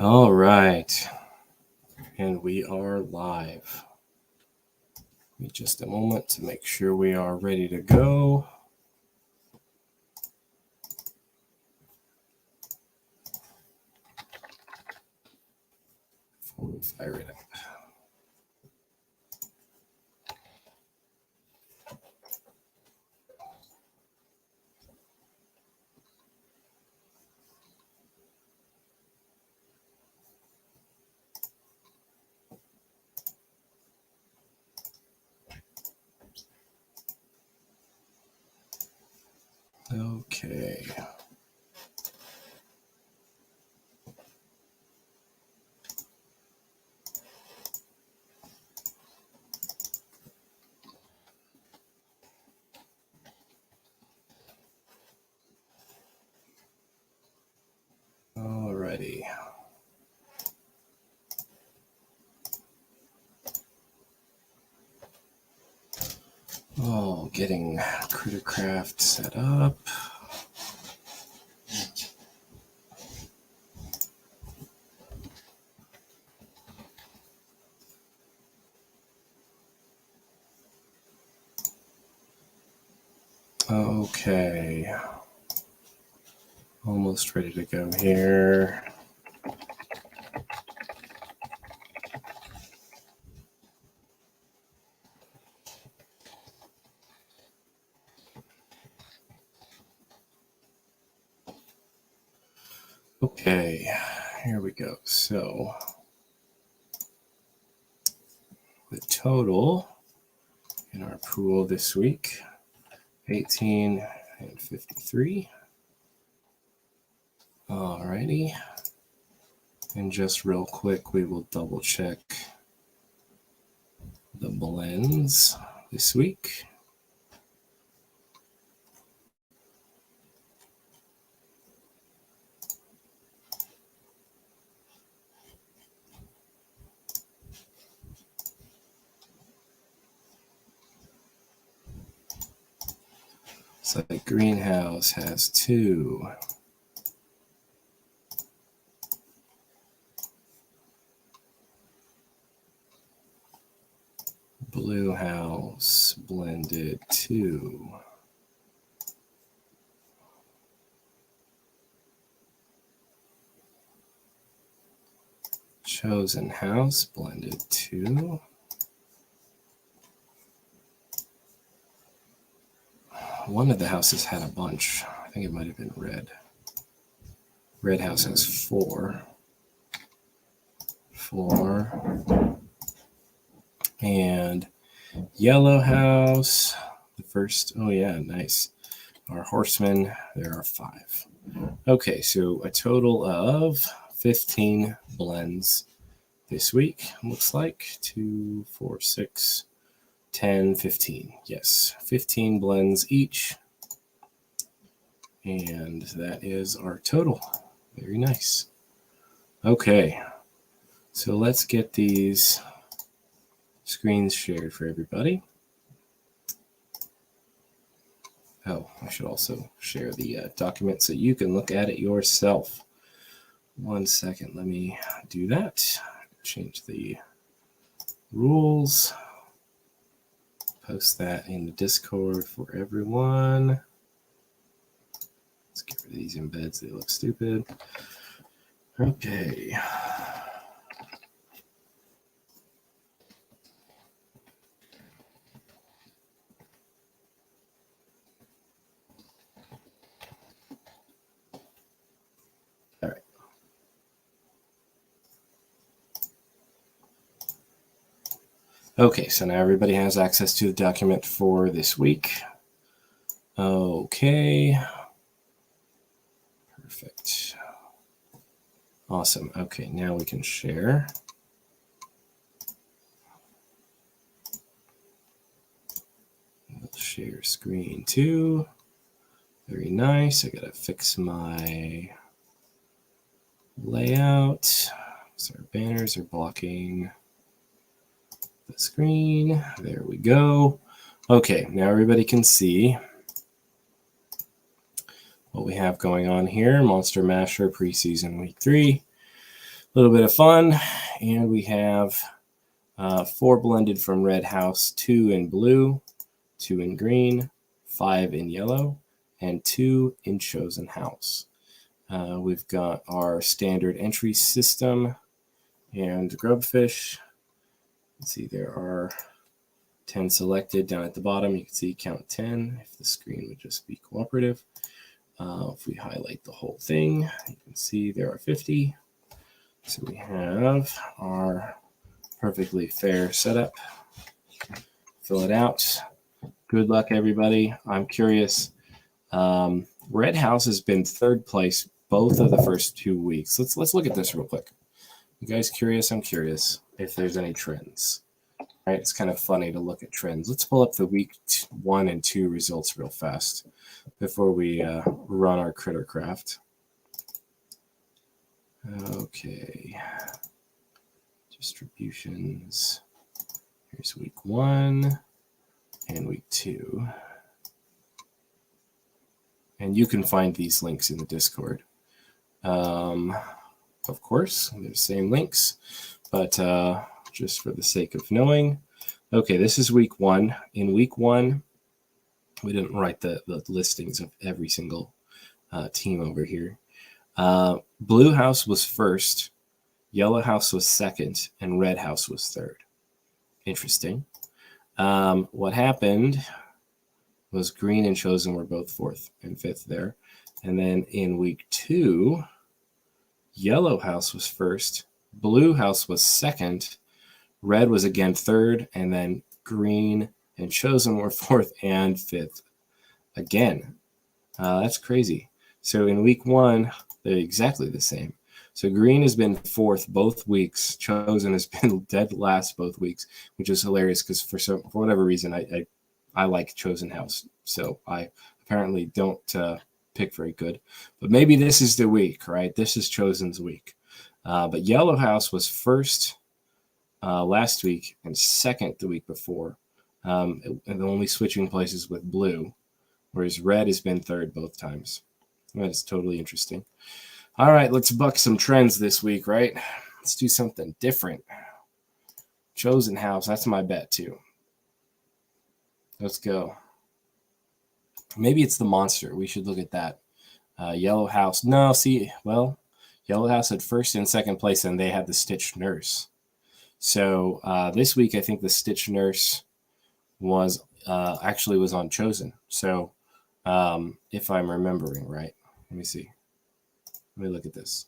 All right, and we are live. Give me just a moment to make sure we are ready to go. Before we fire it up. Okay. Alrighty. Oh, getting Crittercraft set up. Okay. Almost ready to go here. Okay, here we go. So the total in our pool this week, 18 and 53. Alrighty. And just real quick, we will double check the blends this week. So the greenhouse has 2. Blue house blended 2. Chosen house blended 2. One of the houses had a bunch. I think it might have been red. Red house has 4. 4. And yellow house, the first, oh yeah, nice. Our horsemen, there are 5. Okay, so a total of 15 blends this week. Looks like 2, 4, 6, 10, 15. Yes, 15 blends each. And that is our total. Very nice. Okay, so let's get these screens shared for everybody. Oh, I should also share the document so you can look at it yourself. 1 second, let me do that. Change the rules. Post that in the Discord for everyone. Let's get rid of these embeds, they look stupid. Okay. All right. Okay, so now everybody has access to the document for this week. Okay. Perfect. Awesome. Okay, now we can share. We'll share screen 2. Very nice. I gotta fix my layout. So our banners are blocking the screen. There we go. Okay, now everybody can see what we have going on here. Monster Masher preseason week 3. little bit of fun. And we have 4 blended from Red House, 2 in blue, 2 in green, 5 in yellow, and 2 in Chosen House. We've got our standard entry system and grubfish. Let's see, there are 10 selected down at the bottom. You can see count 10 if the screen would just be cooperative. If we highlight the whole thing, you can see there are 50. So we have our perfectly fair setup. Fill it out. Good luck, everybody. I'm curious. Red House has been third place both of the first 2 weeks. Let's look at this real quick. You guys curious? I'm curious if there's any trends. Right, it's kind of funny to look at trends. Let's pull up the week 1 and 2 results real fast before we run our critter craft. Okay, distributions. Here's week 1 and week 2. And you can find these links in the Discord. Of course, they're the same links, but just for the sake of knowing. Okay, this is week 1. In week 1, we didn't write the listings of every single team over here. Blue House was first, Yellow House was second, and Red House was third. Interesting. What happened was Green and Chosen were both 4th and 5th there. And then in week 2, Yellow House was first, Blue House was second, Red was again 3rd, and then Green and Chosen were 4th and 5th again. That's crazy. So in week 1, they're exactly the same. So Green has been 4th both weeks. Chosen has been dead last both weeks, which is hilarious because for whatever reason, I like Chosen House. So I apparently don't pick very good. But maybe this is the week, right? This is Chosen's week. But Yellow House was first last week and second the week before. And only switching places with Blue, whereas Red has been 3rd both times. That is totally interesting. All right, let's buck some trends this week, right? Let's do something different. Chosen House, that's my bet too. Let's go. Maybe it's the monster. We should look at that. Yellow House. No, see, well, Yellow House had 1st and 2nd place, and they had the Stitch Nurse. So this week, I think the Stitch Nurse was actually was on Chosen. So if I'm remembering right, let me see. Let me look at this.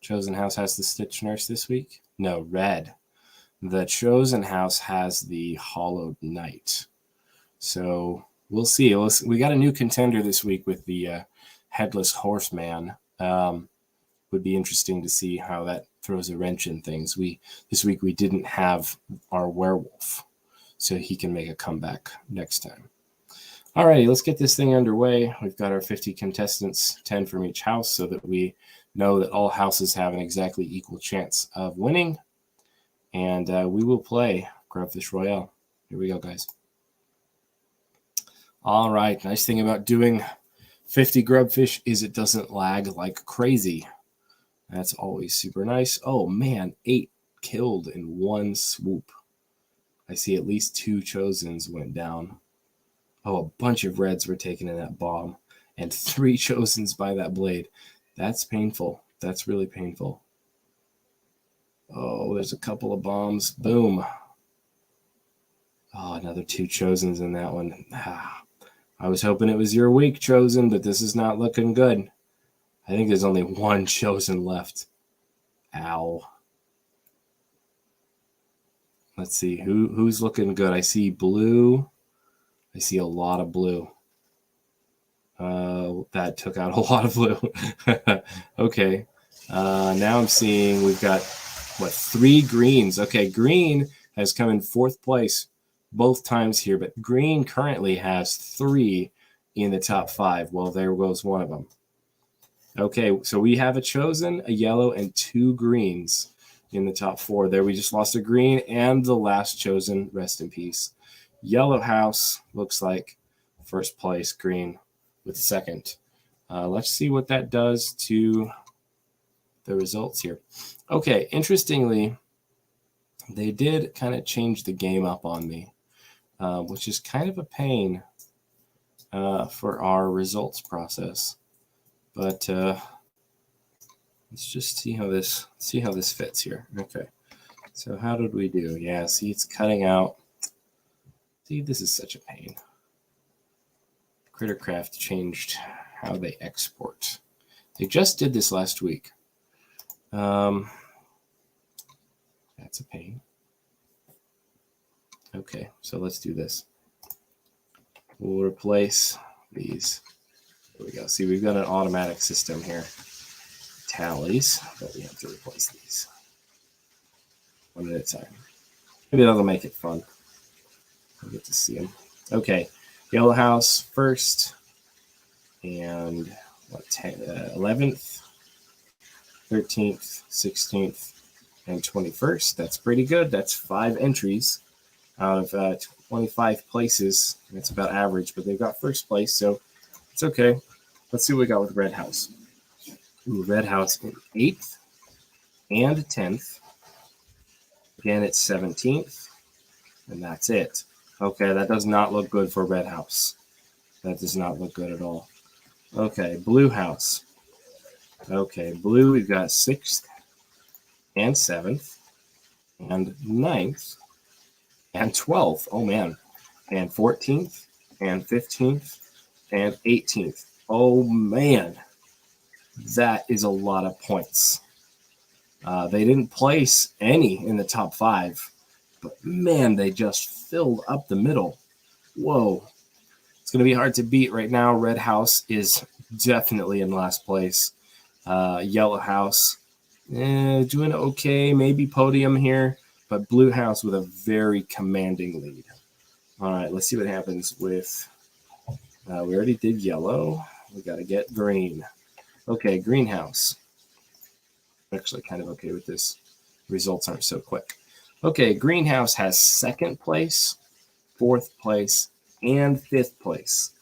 Chosen House has the Stitch Nurse this week? No, Red. The Chosen House has the Hollowed Knight. So we'll see. We got a new contender this week with the Headless Horseman. Would be interesting to see how that throws a wrench in things. This week we didn't have our werewolf, so he can make a comeback next time. All righty, let's get this thing underway. We've got our 50 contestants, 10 from each house, so that we know that all houses have an exactly equal chance of winning. And we will play Grubfish Royale. Here we go, guys. All right, nice thing about doing 50 grubfish is it doesn't lag like crazy. That's always super nice. Oh, man, 8 killed in one swoop. I see at least 2 Chosens went down. Oh, a bunch of Reds were taken in that bomb. And 3 Chosens by that blade. That's painful. That's really painful. Oh, there's a couple of bombs. Boom. Oh, another 2 Chosens in that one. I was hoping it was your week, Chosen, but this is not looking good. I think there's only 1 Chosen left. Ow. Let's see. Who's looking good? I see blue. I see a lot of blue. That took out a lot of blue. Okay. Now I'm seeing we've got, 3 greens. Okay, green has come in 4th place both times here, but green currently has 3 in the top 5. Well, there goes one of them. Okay, so we have a Chosen, a yellow, and 2 greens in the top 4. There we just lost a green and the last Chosen. Rest in peace. Yellow House looks like 1st place, green with 2nd. Let's see what that does to the results here. Okay, interestingly, they did kind of change the game up on me, which is kind of a pain for our results process. But let's just see how this fits here. Okay, so how did we do? Yeah, see, it's cutting out. See, this is such a pain. Crittercraft changed how they export. They just did this last week. That's a pain. Okay, so let's do this. We'll replace these. There we go. See, we've got an automatic system here. Tallies, but we have to replace these one at a time. Maybe that'll make it fun. I'll get to see them. Okay, Yellow House first, and what, 11th, 13th, 16th, and 21st. That's pretty good. That's 5 entries out of 25 places. That's about average, but they've got first place, so it's okay. Let's see what we got with Red House. Ooh, Red House in 8th and 10th. Again, it's 17th, and that's it. Okay, that does not look good for Red House. That does not look good at all. Okay, Blue House. Okay, Blue, we've got 6th and 7th and 9th and 12th. Oh, man. And 14th and 15th and 18th. Oh, man. That is a lot of points. They didn't place any in the top 5, but man, they just filled up the middle. Whoa. It's going to be hard to beat right now. Red House is definitely in last place. Yellow House, doing okay, maybe podium here, but Blue House with a very commanding lead. All right, let's see what happens with, we already did yellow. We got to get green. Okay, Greenhouse. I'm actually kind of okay with this. Results aren't so quick. Okay, Greenhouse has 2nd place, 4th place, and 5th place.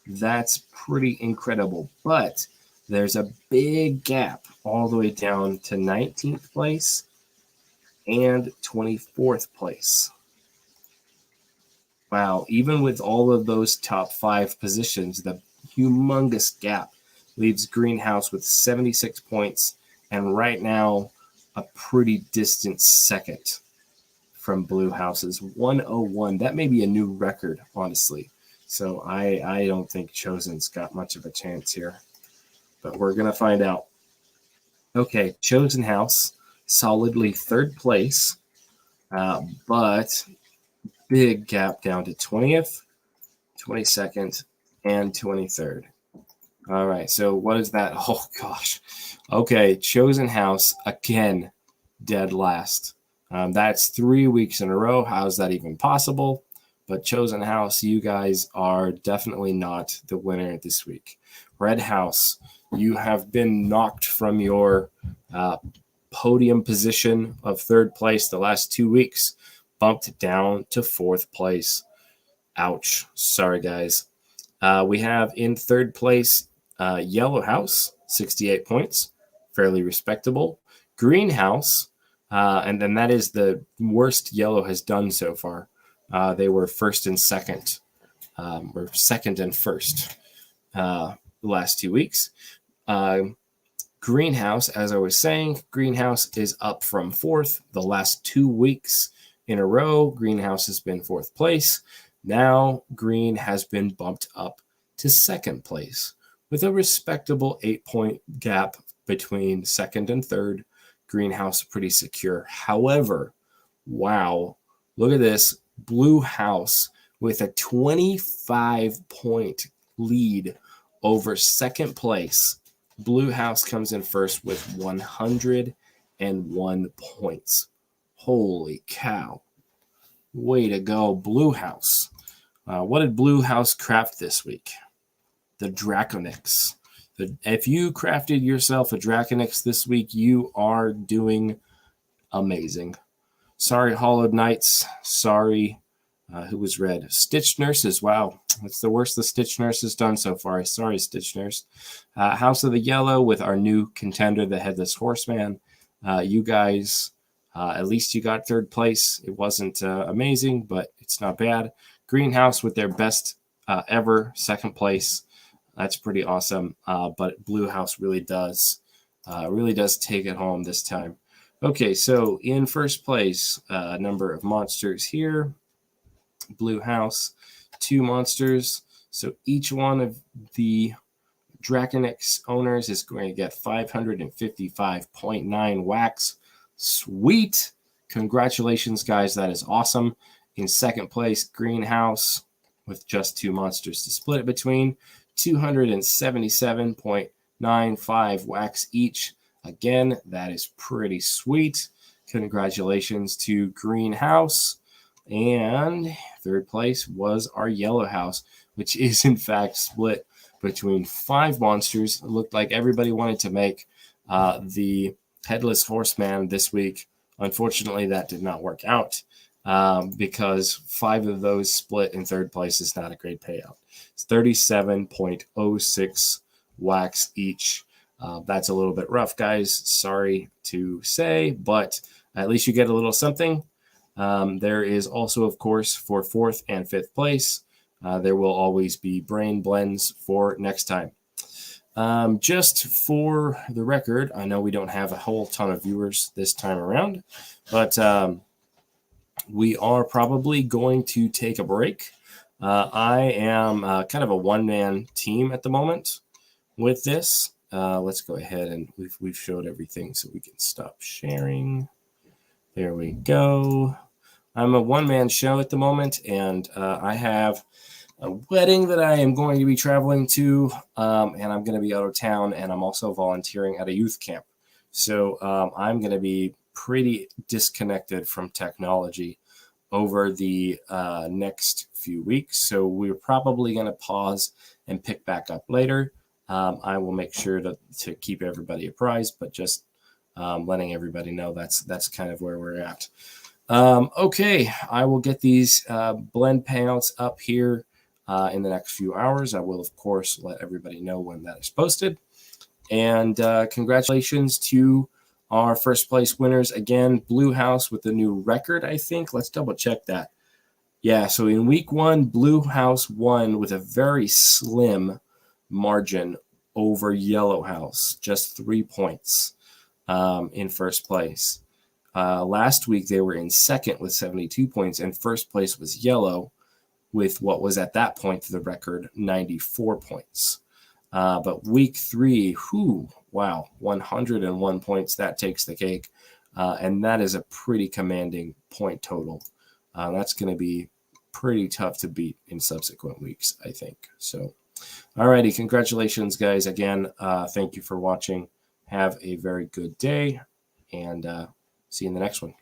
That's pretty incredible. But there's a big gap all the way down to 19th place and 24th place. Wow, even with all of those top 5 positions, the humongous gap leaves Greenhouse with 76 points, and right now a pretty distant 2nd from Blue House's 101. That may be a new record, honestly. So I don't think Chosen's got much of a chance here, but we're going to find out. Okay, Chosen House, solidly 3rd place, but big gap down to 20th, 22nd, and 23rd. All right, so what is that? Oh, gosh. Okay, Chosen House, again, dead last. That's 3 weeks in a row. How is that even possible? But Chosen House, you guys are definitely not the winner this week. Red House, you have been knocked from your podium position of 3rd place the last 2 weeks, bumped down to 4th place. Ouch. Sorry, guys. We have in 3rd place Yellow House, 68 points, fairly respectable. Green House, and then that is the worst Yellow has done so far. They were 1st and 2nd, or 2nd and 1st the last 2 weeks. Greenhouse, as I was saying, Greenhouse is up from 4th the last 2 weeks in a row. Greenhouse has been 4th place. Now Green has been bumped up to 2nd place with a respectable 8-point gap between 2nd and 3rd. Greenhouse pretty secure. However, wow, look at this. Blue House with a 25-point lead over 2nd place. Blue House comes in 1st with 101 points. Holy cow. Way to go, Blue House. What did Blue House craft this week? The Draconix. If you crafted yourself a Draconix this week, you are doing amazing. Sorry, Hollowed Knights. Sorry, Who was red? Stitched Nurses. Wow, that's the worst the Stitched Nurse has done so far. Sorry, Stitched Nurse. House of the Yellow with our new contender, the Headless Horseman. You guys, at least you got third place. It wasn't amazing, but it's not bad. Greenhouse with their best ever second place. That's pretty awesome. But Blue House really does take it home this time. Okay, so in first place, number of monsters here. Blue House, 2 monsters. So each one of the Draconix owners is going to get 555.9 wax. Sweet. Congratulations, guys. That is awesome. In second place, Greenhouse with just 2 monsters to split it between. 277.95 wax each. Again, that is pretty sweet. Congratulations to Greenhouse. And third place was our Yellow House, which is in fact split between 5 monsters. It looked like everybody wanted to make the Headless Horseman this week. Unfortunately, that did not work out because 5 of those split in third place is not a great payout. It's 37.06 wax each. That's a little bit rough, guys. Sorry to say, but at least you get a little something. There is also, of course, for 4th and 5th place, there will always be brain blends for next time. Just for the record, I know we don't have a whole ton of viewers this time around, but we are probably going to take a break. I am kind of a one-man team at the moment with this. Let's go ahead and we've showed everything, so we can stop sharing. There we go. I'm a one-man show at the moment, and I have a wedding that I am going to be traveling to, and I'm going to be out of town, and I'm also volunteering at a youth camp. So I'm going to be pretty disconnected from technology over the next few weeks. So we're probably going to pause and pick back up later. I will make sure to keep everybody apprised, but just letting everybody know that's kind of where we're at. Okay, I will get these blend payouts up here in the next few hours. I will, of course, let everybody know when that is posted. And congratulations to our first place winners. Again, Blue House with the new record, I think. Let's double check that. Yeah, so in week 1, Blue House won with a very slim margin over Yellow House, just 3 points in first place. Last week, they were in second with 72 points, and first place was Yellow with what was at that point the record, 94 points. But week 3, wow, 101 points. That takes the cake, and that is a pretty commanding point total. That's going to be pretty tough to beat in subsequent weeks, I think. So, alrighty, congratulations, guys. Again, thank you for watching. Have a very good day, and see you in the next one.